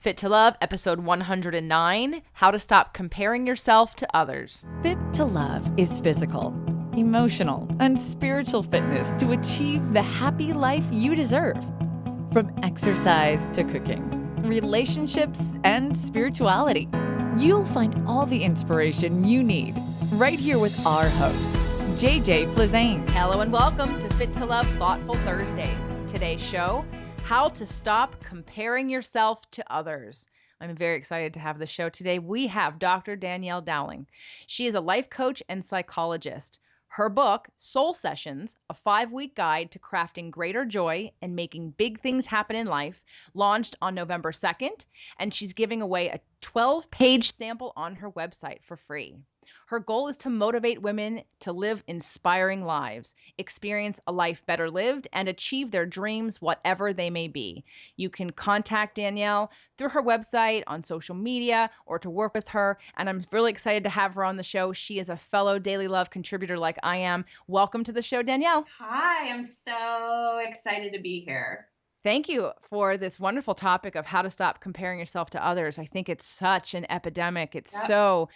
Fit to Love, episode 109, How to Stop Comparing Yourself to Others. Fit to Love is physical, emotional, and spiritual fitness to achieve the happy life you deserve. From exercise to cooking, relationships, and spirituality, you'll find all the inspiration you need right here with our host, JJ Flazane. Hello and welcome to Fit to Love Thoughtful Thursdays. Today's show, how to stop comparing yourself to others. I'm very excited to have the show today. We have Dr. Danielle Dowling. She is a life coach and psychologist. Her book, Soul Sessions, a 5-week guide to crafting greater joy and making big things happen in life, launched on November 2nd, and she's giving away a 12-page sample on her website for free. Her goal is to motivate women to live inspiring lives, experience a life better lived, and achieve their dreams, whatever they may be. You can contact Danielle through her website, on social media, or to work with her. And I'm really excited to have her on the show. She is a fellow Daily Love contributor like I am. Welcome to the show, Danielle. Hi, I'm so excited to be here. Thank you for this wonderful topic of how to stop comparing yourself to others. I think it's such an epidemic. It's so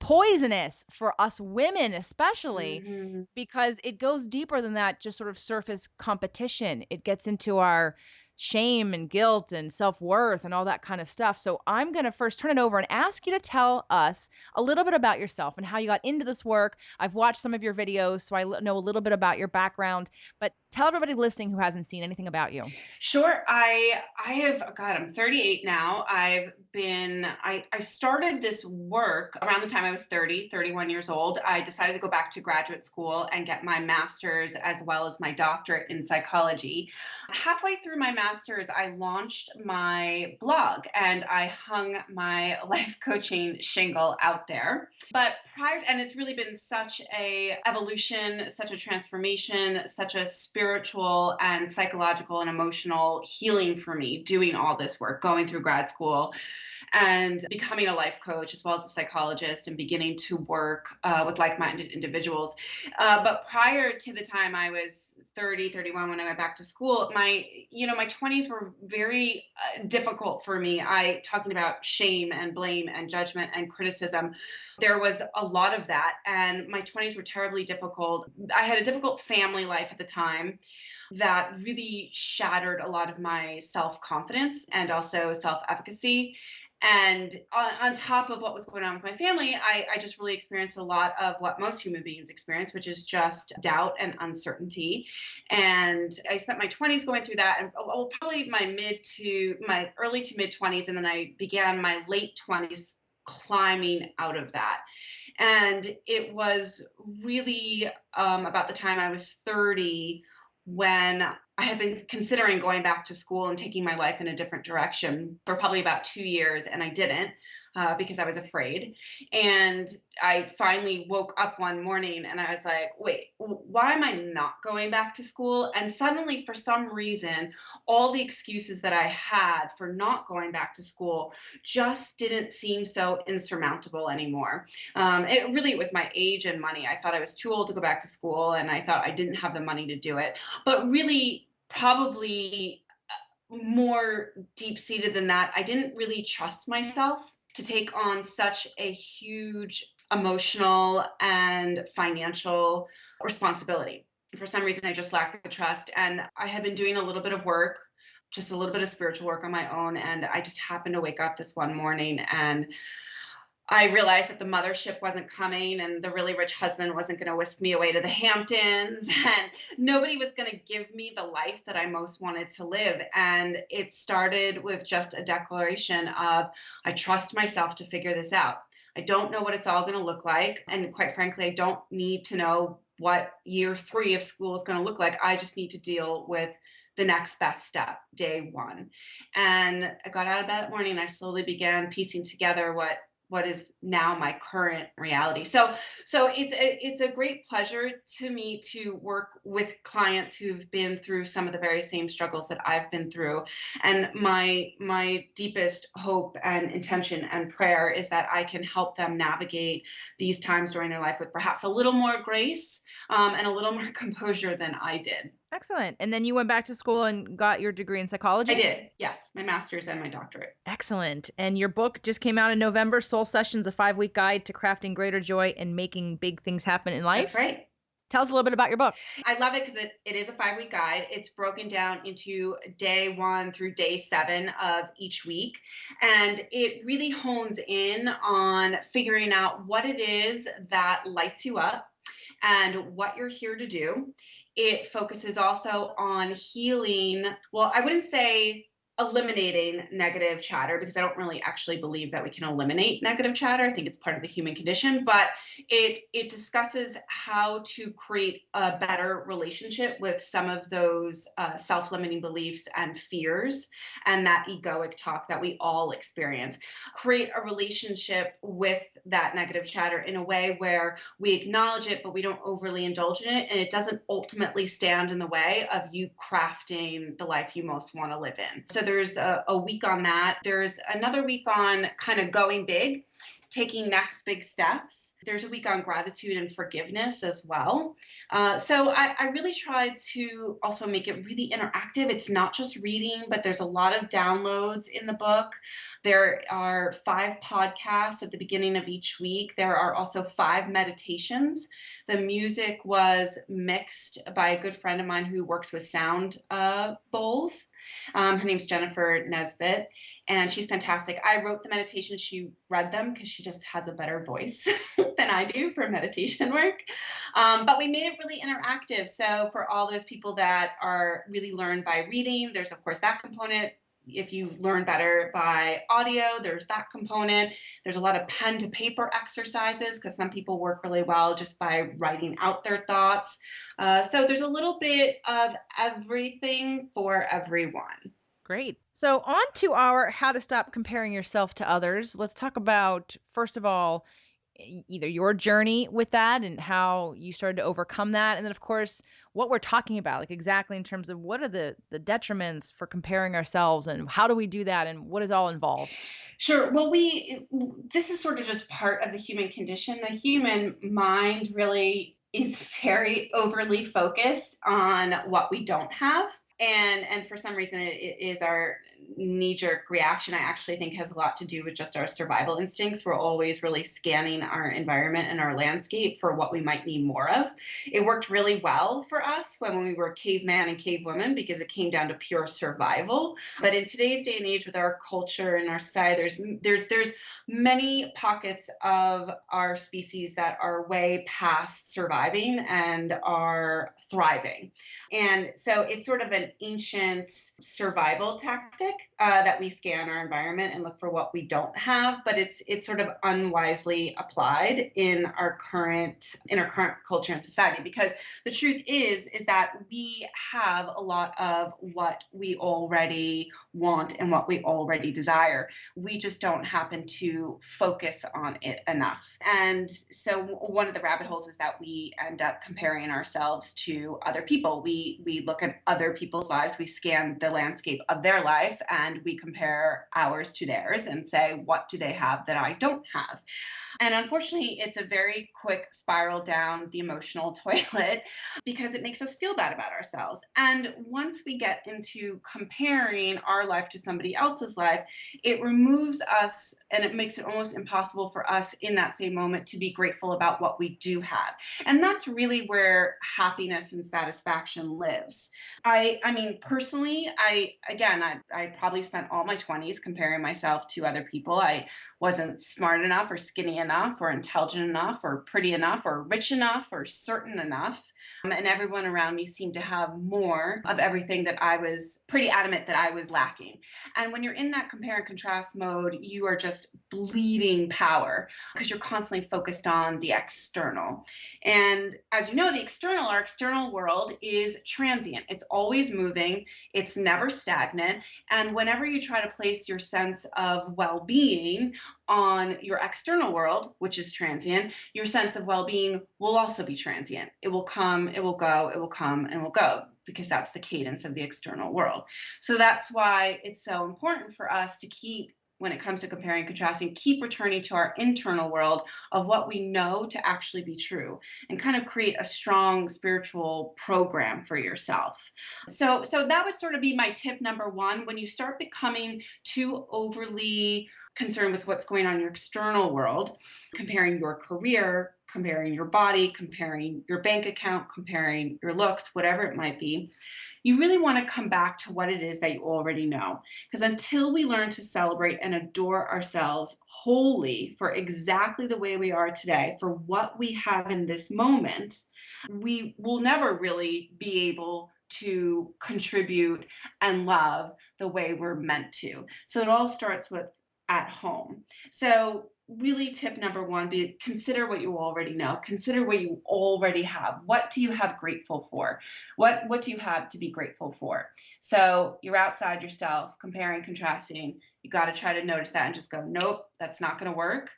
poisonous for us women, especially because it goes deeper than that, just sort of surface competition. It gets into our shame and guilt and self-worth and all that kind of stuff. So I'm going to first turn it over and ask you to tell us a little bit about yourself and how you got into this work. I've watched some of your videos, so I know a little bit about your background, but tell everybody listening who hasn't seen anything about you. Sure. I'm 38 now. I started this work around the time I was 31 years old. I decided to go back to graduate school and get my master's as well as my doctorate in psychology. Halfway through my master's, I launched my blog and I hung my life coaching shingle out there. But and it's really been such a evolution, such a transformation, such a spiritual and psychological and emotional healing for me, doing all this work, going through grad school and becoming a life coach as well as a psychologist and beginning to work with like-minded individuals. But prior to the time I was 31, when I went back to school, my 20s were very difficult for me. Talking about shame and blame and judgment and criticism, there was a lot of that. And my 20s were terribly difficult. I had a difficult family life at the time that really shattered a lot of my self-confidence and also self-efficacy. And on top of what was going on with my family, I just really experienced a lot of what most human beings experience, which is just doubt and uncertainty. And I spent my 20s going through that, and probably my early to mid 20s. And then I began my late 20s climbing out of that. And it was really about the time I was 30 when I had been considering going back to school and taking my life in a different direction for probably about 2 years, and I didn't because I was afraid. And I finally woke up one morning and I was like, wait, why am I not going back to school? And suddenly, for some reason, all the excuses that I had for not going back to school just didn't seem so insurmountable anymore. It was my age and money. I thought I was too old to go back to school, and I thought I didn't have the money to do it. But really, probably more deep-seated than that, I didn't really trust myself to take on such a huge emotional and financial responsibility. For some reason, I just lacked the trust. And I had been doing a little bit of work, just a little bit of spiritual work on my own. And I just happened to wake up this one morning and I realized that the mothership wasn't coming and the really rich husband wasn't going to whisk me away to the Hamptons, and nobody was going to give me the life that I most wanted to live. And it started with just a declaration of, I trust myself to figure this out. I don't know what it's all going to look like. And quite frankly, I don't need to know what year 3 of school is going to look like. I just need to deal with the next best step, day 1. And I got out of bed that morning and I slowly began piecing together what is now my current reality. So it's a great pleasure to me to work with clients who've been through some of the very same struggles that I've been through. And my deepest hope and intention and prayer is that I can help them navigate these times during their life with perhaps a little more grace and a little more composure than I did. Excellent. And then you went back to school and got your degree in I psychology? did. Yes, my master's and my doctorate. Excellent. And your book just came out in November, Soul Sessions, a 5-week guide to crafting greater joy and making big things happen in That's life. right. Tell us a little bit about your book. I love it because it is a 5-week guide. It's broken down into day 1 through day 7 of each week. And it really hones in on figuring out what it is that lights you up and what you're here to do. It focuses also on healing. Well, I wouldn't say eliminating negative chatter because I don't really actually believe that we can eliminate negative chatter. I think it's part of the human condition, but it discusses how to create a better relationship with some of those self-limiting beliefs and fears and that egoic talk that we all experience. Create a relationship with that negative chatter in a way where we acknowledge it, but we don't overly indulge in it, and it doesn't ultimately stand in the way of you crafting the life you most want to live in. So there's a week on that. There's another week on kind of going big, taking next big steps. There's a week on gratitude and forgiveness as well. So I really tried to also make it really interactive. It's not just reading, but there's a lot of downloads in the book. There are 5 podcasts at the beginning of each week. There are also 5 meditations. The music was mixed by a good friend of mine who works with sound bowls. Her name's Jennifer Nesbitt, and she's fantastic. I wrote the meditation. She read them because she just has a better voice than I do for meditation work. But we made it really interactive. So for all those people that are really learned by reading, there's of course that component. If you learn better by audio, there's that component. There's a lot of pen to paper exercises because some people work really well just by writing out their thoughts. So there's a little bit of everything for everyone. Great. So on to our how to stop comparing yourself to others. Let's talk about, first of all, either your journey with that and how you started to overcome that. And then, of course, what we're talking about, like exactly in terms of what are the detriments for comparing ourselves and how do we do that and what is all involved? Sure. Well, this is sort of just part of the human condition. The human mind really is very overly focused on what we don't have. And for some reason, it is our knee-jerk reaction. I actually think has a lot to do with just our survival instincts. We're always really scanning our environment and our landscape for what we might need more of. It worked really well for us when we were caveman and cavewoman because it came down to pure survival. But in today's day and age, with our culture and our society, there's many pockets of our species that are way past surviving and are thriving. And so it's sort of an ancient survival tactic that we scan our environment and look for what we don't have, but it's sort of unwisely applied in our current culture and society because the truth is that we have a lot of what we already want and what we already desire. We just don't happen to focus on it enough. And so one of the rabbit holes is that we end up comparing ourselves to other people. We look at other people's lives, we scan the landscape of their life, and we compare ours to theirs and say, what do they have that I don't have? And unfortunately, it's a very quick spiral down the emotional toilet because it makes us feel bad about ourselves. And once we get into comparing our life to somebody else's life, it removes us and it makes it almost impossible for us in that same moment to be grateful about what we do have. And that's really where happiness and satisfaction lives. I mean, personally, I probably spent all my 20s comparing myself to other people. I wasn't smart enough or skinny enough or intelligent enough or pretty enough or rich enough or certain enough. And everyone around me seemed to have more of everything that I was pretty adamant that I was lacking. And when you're in that compare and contrast mode, you are just bleeding power because you're constantly focused on the external. And as you know, our external world is transient. It's always moving. It's never stagnant. And whenever you try to place your sense of well-being on your external world, which is transient, your sense of well-being will also be transient. It will come, it will go, it will come, and will go, because that's the cadence of the external world. So that's why it's so important for us to keep when it comes to comparing and contrasting, keep returning to our internal world of what we know to actually be true and kind of create a strong spiritual program for yourself. So that would sort of be my tip number one. When you start becoming too overly concerned with what's going on in your external world, comparing your career, comparing your body, comparing your bank account, comparing your looks, whatever it might be, you really want to come back to what it is that you already know. Because until we learn to celebrate and adore ourselves wholly for exactly the way we are today, for what we have in this moment, we will never really be able to contribute and love the way we're meant to. So it all starts with at home. So really tip number one, be consider what you already know. Consider what you already have. What do you have grateful for? What do you have to be grateful for? So you're outside yourself, comparing, contrasting. You got to try to notice that and just go, nope, that's not going to work.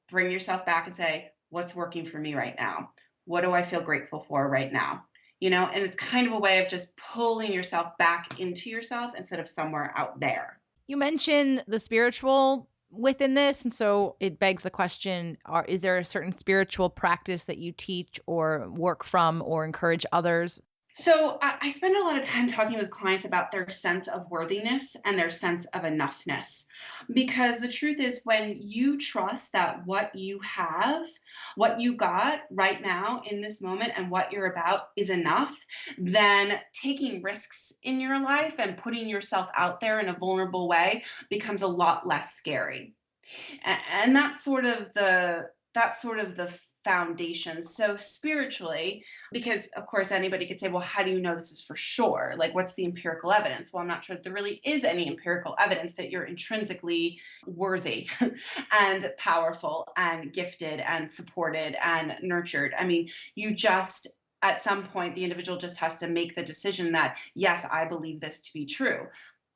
Bring yourself back and say, what's working for me right now? What do I feel grateful for right now? And it's kind of a way of just pulling yourself back into yourself instead of somewhere out there. You mentioned the spiritual within this, and so it begs the question, is there a certain spiritual practice that you teach or work from or encourage others? So I spend a lot of time talking with clients about their sense of worthiness and their sense of enoughness. Because the truth is, when you trust that what you have, what you got right now in this moment, and what you're about is enough, then taking risks in your life and putting yourself out there in a vulnerable way becomes a lot less scary. And that's sort of the foundation. So spiritually, because of course anybody could say, well, how do you know this is for sure? Like, what's the empirical evidence? Well, I'm not sure that there really is any empirical evidence that you're intrinsically worthy and powerful and gifted and supported and nurtured. I mean, you just at some point, the individual just has to make the decision that, yes, I believe this to be true,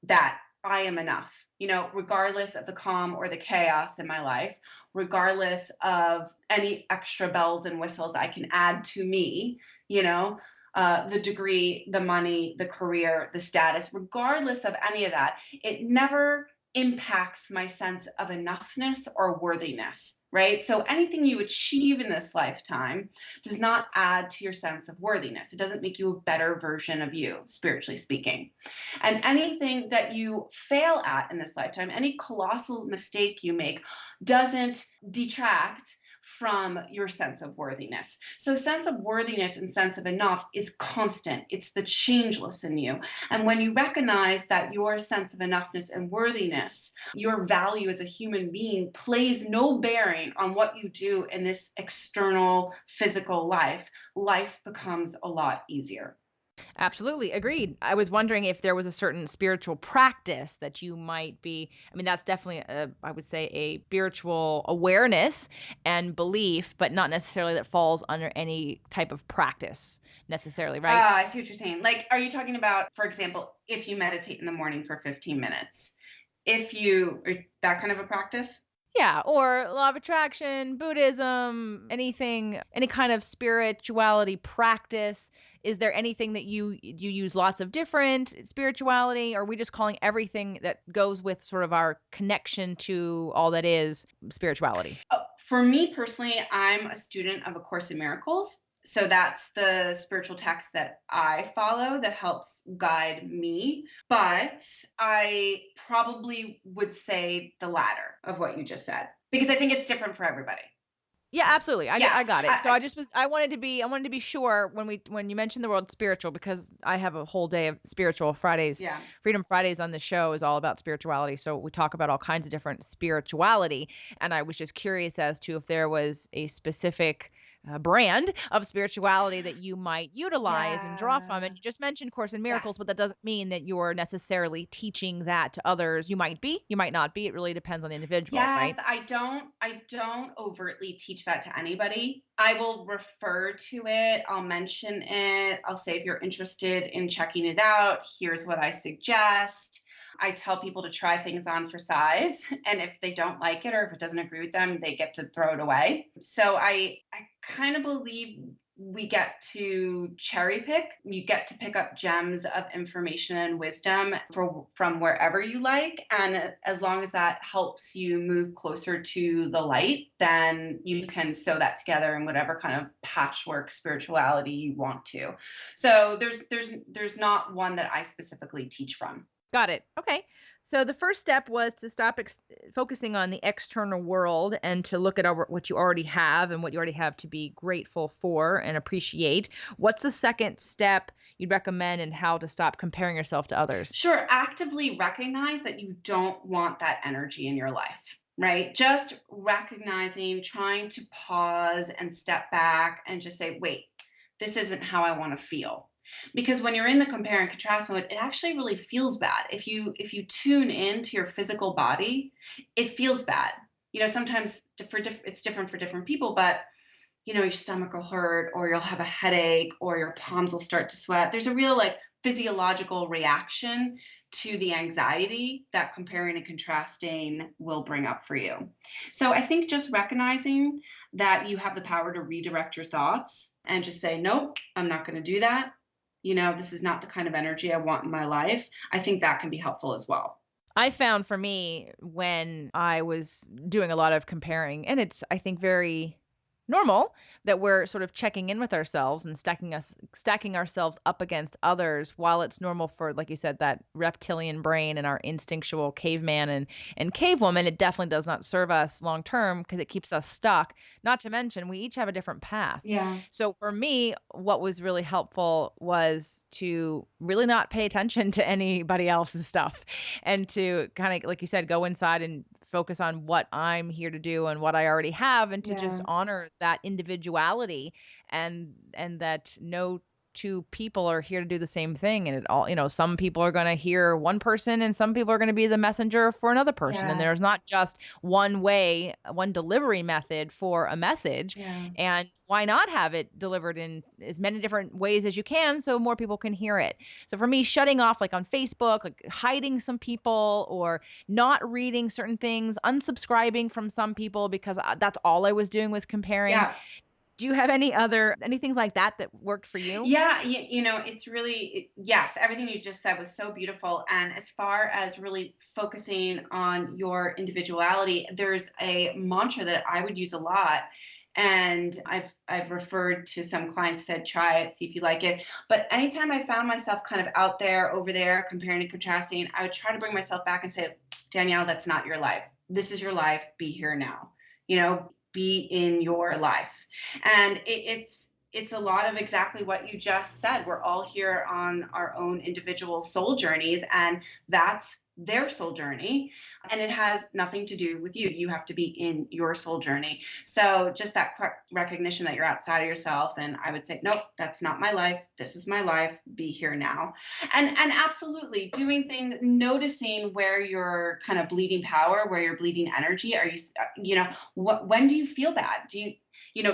that I am enough, regardless of the calm or the chaos in my life, regardless of any extra bells and whistles I can add to me, the degree, the money, the career, the status, regardless of any of that, it never impacts my sense of enoughness or worthiness, right? So anything you achieve in this lifetime does not add to your sense of worthiness. It doesn't make you a better version of you, spiritually speaking. And anything that you fail at in this lifetime, any colossal mistake you make, doesn't detract from your sense of worthiness. So sense of worthiness and sense of enough is constant. It's the changeless in you. And when you recognize that your sense of enoughness and worthiness, your value as a human being, plays no bearing on what you do in this external physical life, life becomes a lot easier. Absolutely. Agreed. I was wondering if there was a certain spiritual practice that you might be. I mean, that's definitely, I would say, a spiritual awareness and belief, but not necessarily that falls under any type of practice necessarily, right? I see what you're saying. Like, are you talking about, for example, if you meditate in the morning for 15 minutes? That kind of a practice? Yeah, or law of attraction, Buddhism, anything, any kind of spirituality practice. Is there anything that you use lots of different spirituality, or are we just calling everything that goes with sort of our connection to all that is spirituality? For me personally, I'm a student of A Course in Miracles. So that's the spiritual text that I follow that helps guide me. But I probably would say the latter of what you just said, because I think it's different for everybody. Yeah, absolutely. I, Yeah. I got it. So I, I wanted to be sure when you mentioned the word spiritual, because I have a whole day of spiritual Fridays. yeah. Freedom Fridays on the show is all about spirituality. So we talk about all kinds of different spirituality. And I was just curious as to if there was a specific brand of spirituality that you might utilize and draw from. Yeah. And you just mentioned Course in Miracles, Yes. but that doesn't mean that you're necessarily teaching that to others. You might be, you might not be. It really depends on the individual, Yes, right? I don't overtly teach that to anybody. I will refer to it, I'll mention it, I'll say if you're interested in checking it out, here's what I suggest. I tell people to try things on for size, and if they don't like it or if it doesn't agree with them, they get to throw it away. So I kind of believe we get to cherry pick. You get to pick up gems of information and wisdom from wherever you like. And as long as that helps you move closer to the light, then you can sew that together in whatever kind of patchwork spirituality you want to. So there's not one that I specifically teach from. Got it. Okay. So the first step was to stop focusing on the external world and to look at what you already have and what you already have to be grateful for and appreciate. What's the second step you'd recommend and how to stop comparing yourself to others? Sure, actively recognize that you don't want that energy in your life, right? Just recognizing, trying to pause and step back and just say, wait, this isn't how I want to feel. Because when you're in the compare and contrast mode, it actually really feels bad. If you tune into your physical body, it feels bad. Sometimes it's different for different people, but your stomach will hurt or you'll have a headache or your palms will start to sweat. There's a real like physiological reaction to the anxiety that comparing and contrasting will bring up for you. So I think just recognizing that you have the power to redirect your thoughts and just say, nope, I'm not going to do that. This is not the kind of energy I want in my life. I think that can be helpful as well. I found for me when I was doing a lot of comparing, and it's, I think, very normal that we're sort of checking in with ourselves and stacking ourselves up against others, while it's normal for, like you said, that reptilian brain and our instinctual caveman and cavewoman. It definitely does not serve us long term because it keeps us stuck. Not to mention, we each have a different path. Yeah. So for me, what was really helpful was to really not pay attention to anybody else's stuff and to kind of, like you said, go inside and focus on what I'm here to do and what I already have, and to just honor that individuality and that no two people are here to do the same thing. And it all, some people are going to hear one person and some people are going to be the messenger for another person. And there's not just one way, one delivery method for a message. And why not have it delivered in as many different ways as you can so more people can hear it? So for me, shutting off, like on Facebook, like hiding some people or not reading certain things, unsubscribing from some people because that's all I was doing was comparing. Yeah. Do you have any things like that worked for you? Yeah, it's really, yes, everything you just said was so beautiful. And as far as really focusing on your individuality, there's a mantra that I would use a lot. And I've referred to some clients, said, try it, see if you like it. But anytime I found myself kind of out there, over there, comparing and contrasting, I would try to bring myself back and say, Danielle, that's not your life. This is your life. Be here now. Be in your life. And it's a lot of exactly what you just said. We're all here on our own individual soul journeys, and that's their soul journey. And it has nothing to do with you. You have to be in your soul journey. So just that recognition that you're outside of yourself. And I would say, nope, that's not my life. This is my life. Be here now. And absolutely doing things, noticing where you're kind of bleeding power, where you're bleeding energy. Are you, when do you feel bad? Do you,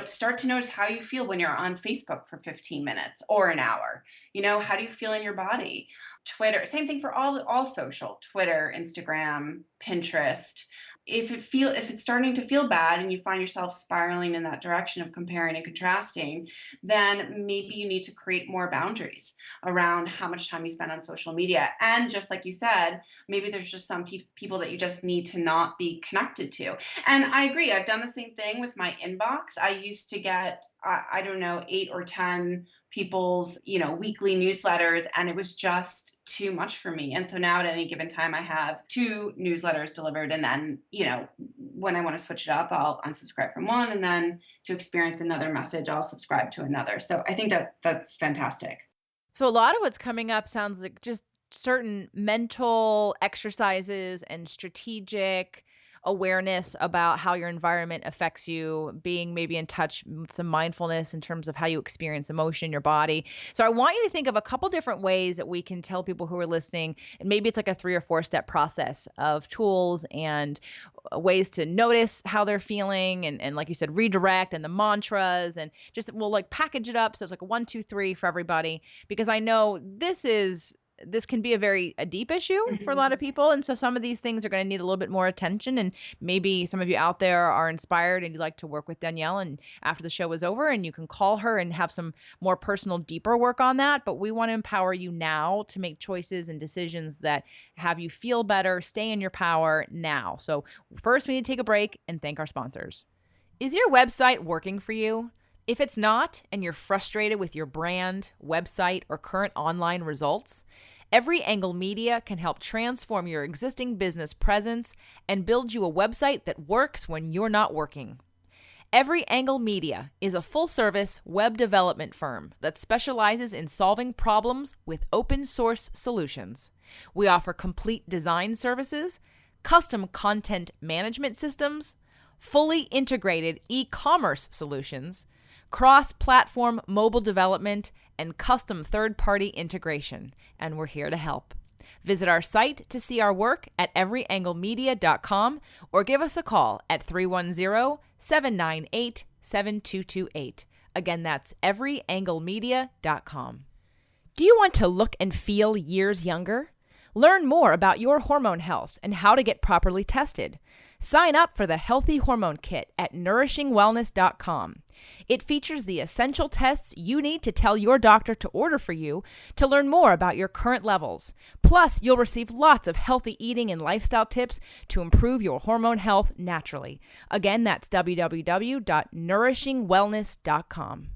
start to notice how you feel when you're on Facebook for 15 minutes or an hour. How do you feel in your body? Twitter, same thing for all social, Twitter, Instagram, Pinterest. If it's starting to feel bad and you find yourself spiraling in that direction of comparing and contrasting, then maybe you need to create more boundaries around how much time you spend on social media. And just like you said, maybe there's just some people that you just need to not be connected to. And I agree. I've done the same thing with my inbox. I used to get, I don't know, 8 or 10 people's, weekly newsletters, and it was just too much for me. And so now at any given time, I have 2 newsletters delivered. And then, when I want to switch it up, I'll unsubscribe from one. And then to experience another message, I'll subscribe to another. So I think that's fantastic. So a lot of what's coming up sounds like just certain mental exercises and strategic awareness about how your environment affects you, being maybe in touch with some mindfulness in terms of how you experience emotion in your body. So I want you to think of a couple different ways that we can tell people who are listening, and maybe it's like a 3 or 4 step process of tools and ways to notice how they're feeling and like you said, redirect and the mantras, and just we'll like package it up so it's like a 1, 2, 3 for everybody, because I know this is this can be a deep issue for a lot of people. And so some of these things are going to need a little bit more attention. And maybe some of you out there are inspired and you'd like to work with Danielle and after the show is over, and you can call her and have some more personal, deeper work on that. But we want to empower you now to make choices and decisions that have you feel better, stay in your power now. So first we need to take a break and thank our sponsors. Is your website working for you? If it's not, and you're frustrated with your brand, website, or current online results, Every Angle Media can help transform your existing business presence and build you a website that works when you're not working. Every Angle Media is a full-service web development firm that specializes in solving problems with open-source solutions. We offer complete design services, custom content management systems, fully integrated e-commerce solutions, cross-platform mobile development, and custom third-party integration, and we're here to help. Visit our site to see our work at everyanglemedia.com or give us a call at 310-798-7228. Again, that's everyanglemedia.com. Do you want to look and feel years younger? Learn more about your hormone health and how to get properly tested. Sign up for the Healthy Hormone Kit at nourishingwellness.com. It features the essential tests you need to tell your doctor to order for you to learn more about your current levels. Plus, you'll receive lots of healthy eating and lifestyle tips to improve your hormone health naturally. Again, that's www.nourishingwellness.com.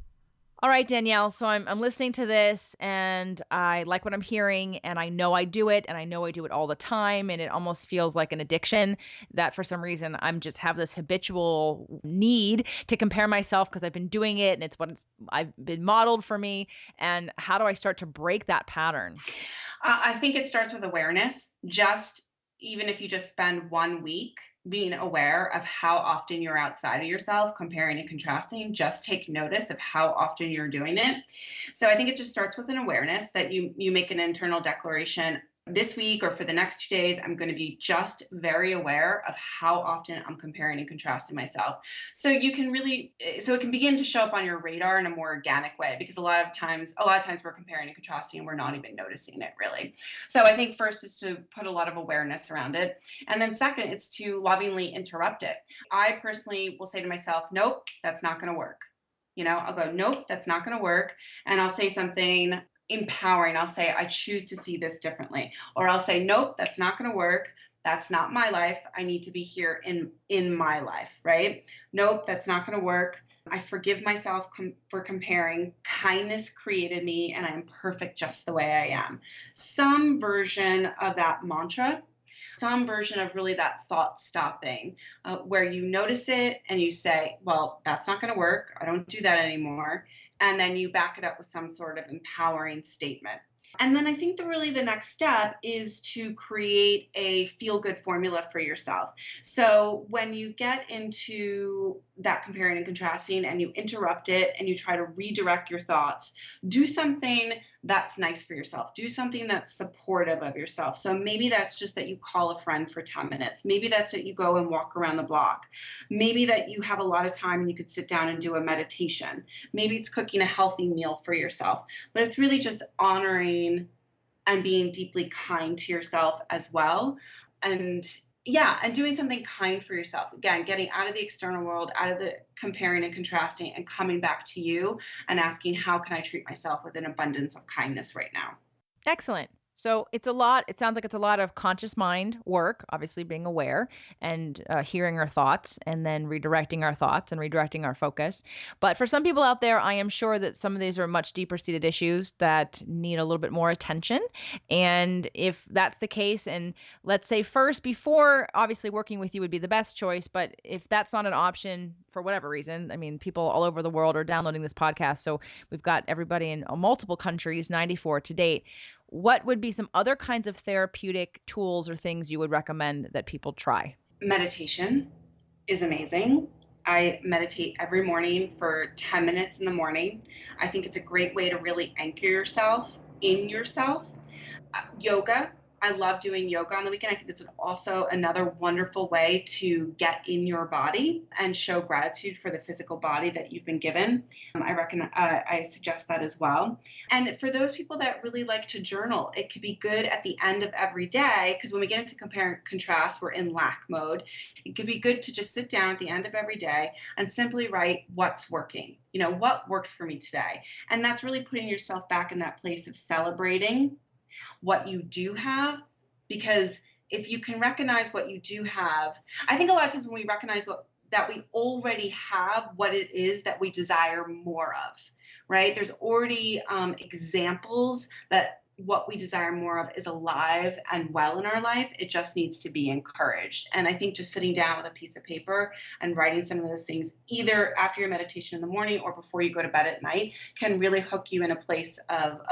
All right, Danielle. So I'm listening to this and I like what I'm hearing, and I know I do it, and I know I do it all the time, and it almost feels like an addiction that for some reason I'm just have this habitual need to compare myself because I've been doing it and it's what I've been modeled for me. And how do I start to break that pattern? I think it starts with awareness. Even if you just spend 1 week being aware of how often you're outside of yourself, comparing and contrasting, just take notice of how often you're doing it. So I think it just starts with an awareness that you make an internal declaration. This week or for the next 2 days, I'm going to be just very aware of how often I'm comparing and contrasting myself. So it can begin to show up on your radar in a more organic way, because a lot of times we're comparing and contrasting and we're not even noticing it really. So I think first is to put a lot of awareness around it. And then second, it's to lovingly interrupt it. I personally will say to myself, nope, that's not going to work. I'll go, nope, that's not going to work. And I'll say something empowering. I'll say, I choose to see this differently. Or I'll say, nope, that's not going to work. That's not my life. I need to be here in my life, right? Nope, that's not going to work. I forgive myself for comparing. Kindness created me and I am perfect just the way I am. Some version of that mantra, some version of really that thought stopping, where you notice it and you say, well, that's not going to work. I don't do that anymore. And then you back it up with some sort of empowering statement. And then I think the next step is to create a feel-good formula for yourself. So when you get into that comparing and contrasting and you interrupt it and you try to redirect your thoughts, do something that's nice for yourself. Do something that's supportive of yourself. So maybe that's just that you call a friend for 10 minutes. Maybe that's that you go and walk around the block. Maybe that you have a lot of time and you could sit down and do a meditation. Maybe it's cooking a healthy meal for yourself. But it's really just honoring and being deeply kind to yourself as well. And doing something kind for yourself. Again, getting out of the external world, out of the comparing and contrasting, and coming back to you and asking, how can I treat myself with an abundance of kindness right now? Excellent. So it sounds like it's a lot of conscious mind work, obviously being aware and hearing our thoughts and then redirecting our thoughts and redirecting our focus. But for some people out there, I am sure that some of these are much deeper seated issues that need a little bit more attention. And if that's the case, and let's say first, before obviously working with you would be the best choice, but if that's not an option for whatever reason, I mean, people all over the world are downloading this podcast. So we've got everybody in multiple countries, 94 to date. What would be some other kinds of therapeutic tools or things you would recommend that people try? Meditation is amazing. I meditate every morning for 10 minutes in the morning. I think it's a great way to really anchor yourself in yourself. Yoga. I love doing yoga on the weekend. I think it's also another wonderful way to get in your body and show gratitude for the physical body that you've been given. I suggest that as well. And for those people that really like to journal, it could be good at the end of every day, because when we get into compare and contrast, we're in lack mode. It could be good to just sit down at the end of every day and simply write what's working. What worked for me today? And that's really putting yourself back in that place of celebrating what you do have, because if you can recognize what you do have, I think a lot of times when we recognize that we already have what it is that we desire more of, right? There's already examples that what we desire more of is alive and well in our life. It just needs to be encouraged. And I think just sitting down with a piece of paper and writing some of those things, either after your meditation in the morning or before you go to bed at night, can really hook you in a place of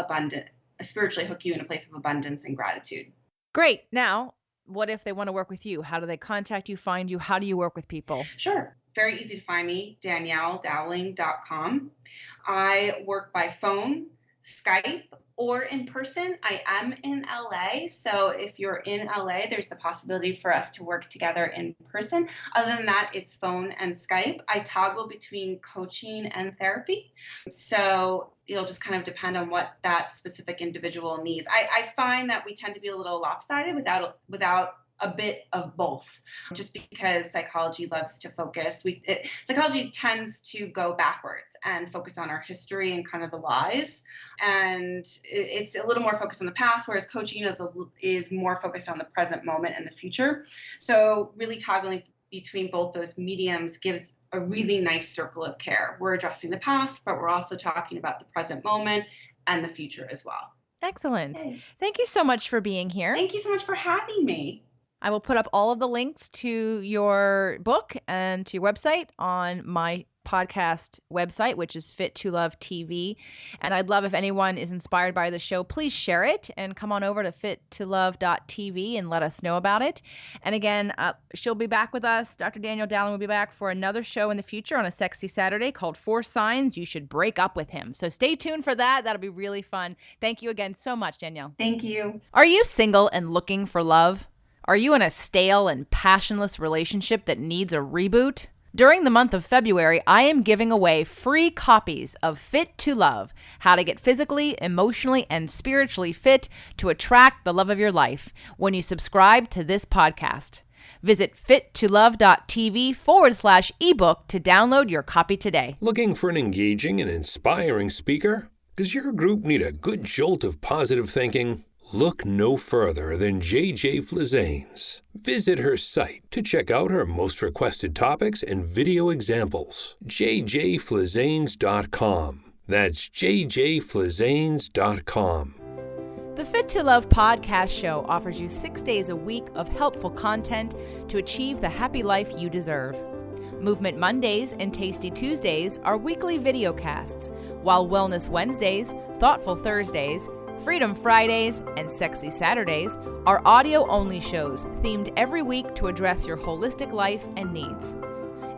spiritually hook you in a place of abundance and gratitude. Great. Now, what if they want to work with you? How do they contact you, find you? How do you work with people? Sure. Very easy to find me, DanielleDowling.com. I work by phone, Skype, or in person. I am in LA, so if you're in LA, there's the possibility for us to work together in person. Other than that, it's phone and Skype. I toggle between coaching and therapy, so it'll just kind of depend on what that specific individual needs. I find that we tend to be a little lopsided without a bit of both, just because psychology loves to focus. Psychology tends to go backwards and focus on our history and kind of the whys, and it's a little more focused on the past, whereas coaching is more focused on the present moment and the future. So really toggling between both those mediums gives a really nice circle of care. We're addressing the past, but we're also talking about the present moment and the future as well. Excellent. Yay. Thank you so much for being here. Thank you so much for having me. I will put up all of the links to your book and to your website on my podcast website, which is Fit to Love TV. And I'd love if anyone is inspired by the show, please share it and come on over to fittolove.tv and let us know about it. And again, she'll be back with us. Dr. Danielle Dowling will be back for another show in the future on a sexy Saturday called 4 Signs You Should Break Up With Him. So stay tuned for that. That'll be really fun. Thank you again so much, Danielle. Thank you. Are you single and looking for love? Are you in a stale and passionless relationship that needs a reboot? During the month of February, I am giving away free copies of Fit to Love, How to Get Physically, Emotionally, and Spiritually Fit to Attract the Love of Your Life when you subscribe to this podcast. Visit fittolove.tv/ebook to download your copy today. Looking for an engaging and inspiring speaker? Does your group need a good jolt of positive thinking? Look no further than JJ Flizanes. Visit her site to check out her most requested topics and video examples. jjflizanes.com. That's jjflizanes.com. The Fit to Love podcast show offers you 6 days a week of helpful content to achieve the happy life you deserve. Movement Mondays and Tasty Tuesdays are weekly videocasts, while Wellness Wednesdays, Thoughtful Thursdays, Freedom Fridays, and Sexy Saturdays are audio-only shows themed every week to address your holistic life and needs.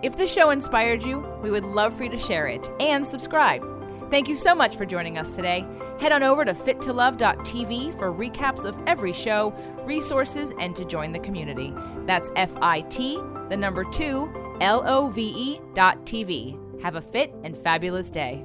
If the show inspired you, we would love for you to share it and subscribe. Thank you so much for joining us today. Head on over to fittolove.tv for recaps of every show, resources, and to join the community. That's FIT, the number 2, LOVE.tv. Have a fit and fabulous day.